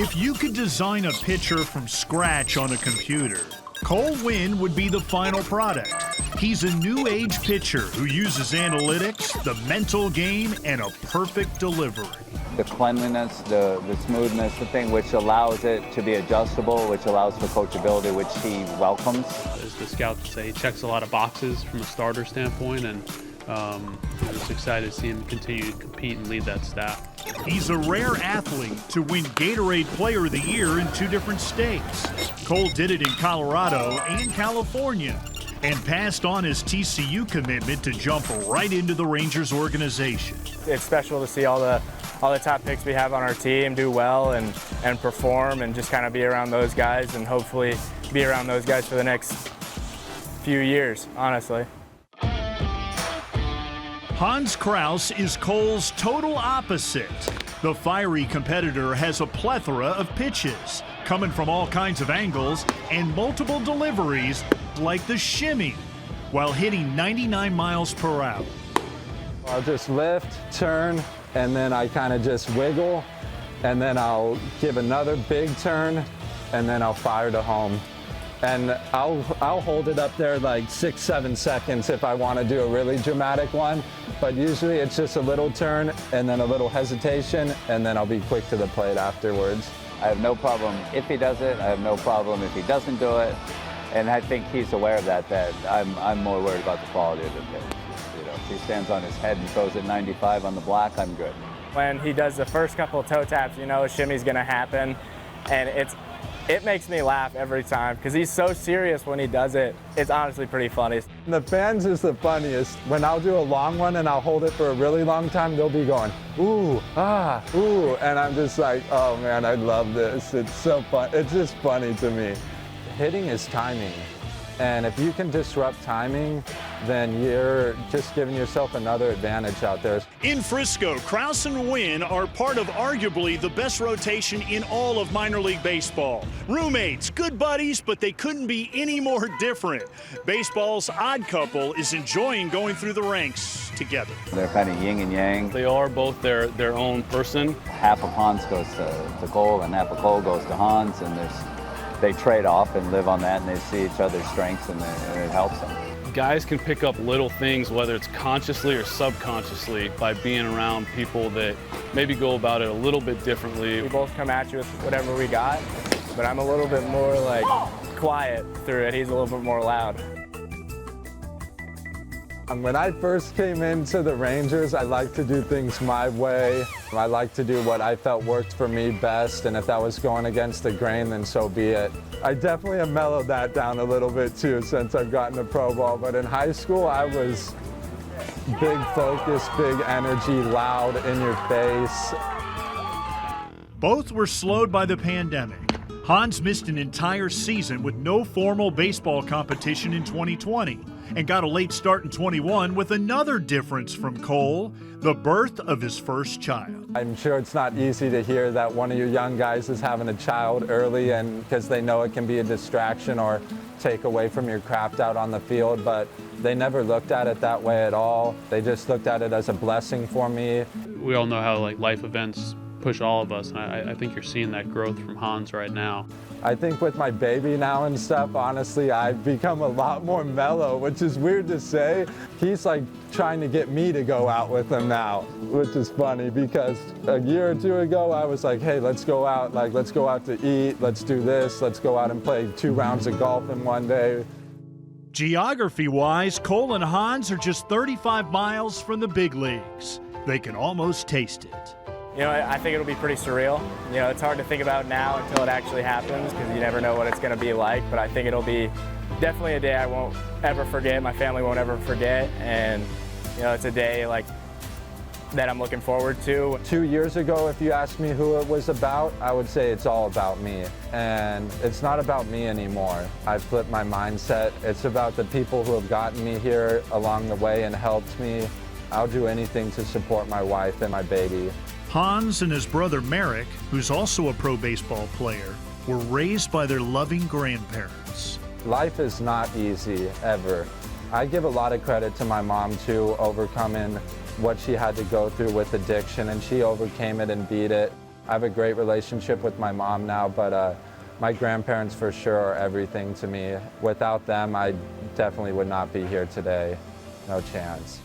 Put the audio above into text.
If you could design a pitcher from scratch on a computer, Cole Winn would be the final product. He's a new age pitcher who uses analytics, the mental game, and a perfect delivery. The cleanliness, the smoothness, the thing which allows it to be adjustable, which allows for coachability, which he welcomes. As the scouts say, he checks a lot of boxes from a starter standpoint, and I'm just excited to see him continue to compete and lead that staff. He's a rare athlete to win Gatorade Player of the Year in 2 different states. Cole did it in Colorado and California, and passed on his TCU commitment to jump right into the Rangers organization. It's special to see all the top picks we have on our team do well and perform, and just kind of be around those guys, and hopefully be around those guys for the next few years, honestly. Hans Crouse is Cole's total opposite. The fiery competitor has a plethora of pitches, coming from all kinds of angles and multiple deliveries like the shimmy, while hitting 99 miles per hour. I'll just lift, turn, and then I kind of just wiggle, and then I'll give another big turn, and then I'll fire to home. And I'll hold it up there like 6-7 seconds if I want to do a really dramatic one, but usually it's just a little turn and then a little hesitation, and then I'll be quick to the plate afterwards. I have no problem if he does it. I have no problem if he doesn't do it. And I think he's aware of that I'm more worried about the quality of the pitch. You know, if he stands on his head and throws it 95 on the block, I'm good. When he does the first couple of toe taps, you know a shimmy's gonna happen, and it makes me laugh every time because he's so serious when he does it. It's honestly pretty funny. The fans is the funniest. When I'll do a long one and I'll hold it for a really long time, they'll be going, ooh, ah, ooh, and I'm just like, oh man, I love this. It's so fun. It's just funny to me. Hitting is timing. And if you can disrupt timing, then you're just giving yourself another advantage out there. In Frisco, Crouse and Winn are part of arguably the best rotation in all of minor league baseball. Roommates, good buddies, but they couldn't be any more different. Baseball's odd couple is enjoying going through the ranks together. They're kind of yin and yang. They are both their own person. Half of Hans goes to Cole, and half of Cole goes to Hans, and they trade off and live on that, and they see each other's strengths, and it helps them. Guys can pick up little things, whether it's consciously or subconsciously, by being around people that maybe go about it a little bit differently. We both come at you with whatever we got, but I'm a little bit more like quiet through it. He's a little bit more loud. When I first came into the Rangers, I liked to do things my way. I liked to do what I felt worked for me best, and if that was going against the grain, then so be it. I definitely have mellowed that down a little bit too since I've gotten to pro ball, but in high school I was big focus, big energy, loud, in your face. Both were slowed by the pandemic. Hans missed an entire season with no formal baseball competition in 2020 and got a late start in 21 with another difference from Cole, the birth of his first child. I'm sure it's not easy to hear that one of your young guys is having a child early, and because they know it can be a distraction or take away from your craft out on the field, but they never looked at it that way at all. They just looked at it as a blessing for me. We all know how life events push all of us, and I think you're seeing that growth from Hans right now. I think with my baby now and stuff, honestly, I've become a lot more mellow, which is weird to say. He's like trying to get me to go out with him now, which is funny because a year or two ago, I was like, hey, let's go out to eat, let's do this, let's go out and play 2 rounds of golf in one day. Geography-wise, Cole and Hans are just 35 miles from the big leagues. They can almost taste it. You know, I think it'll be pretty surreal. You know, it's hard to think about now until it actually happens because you never know what it's going to be like, but I think it'll be definitely a day I won't ever forget, my family won't ever forget, and, you know, it's a day like that I'm looking forward to. 2 years ago, if you asked me who it was about, I would say it's all about me. And it's not about me anymore. I've flipped my mindset. It's about the people who have gotten me here along the way and helped me. I'll do anything to support my wife and my baby. Hans and his brother Merrick, who's also a pro baseball player, were raised by their loving grandparents. Life is not easy, ever. I give a lot of credit to my mom too, overcoming what she had to go through with addiction, and she overcame it and beat it. I have a great relationship with my mom now, but my grandparents for sure are everything to me. Without them, I definitely would not be here today. No chance.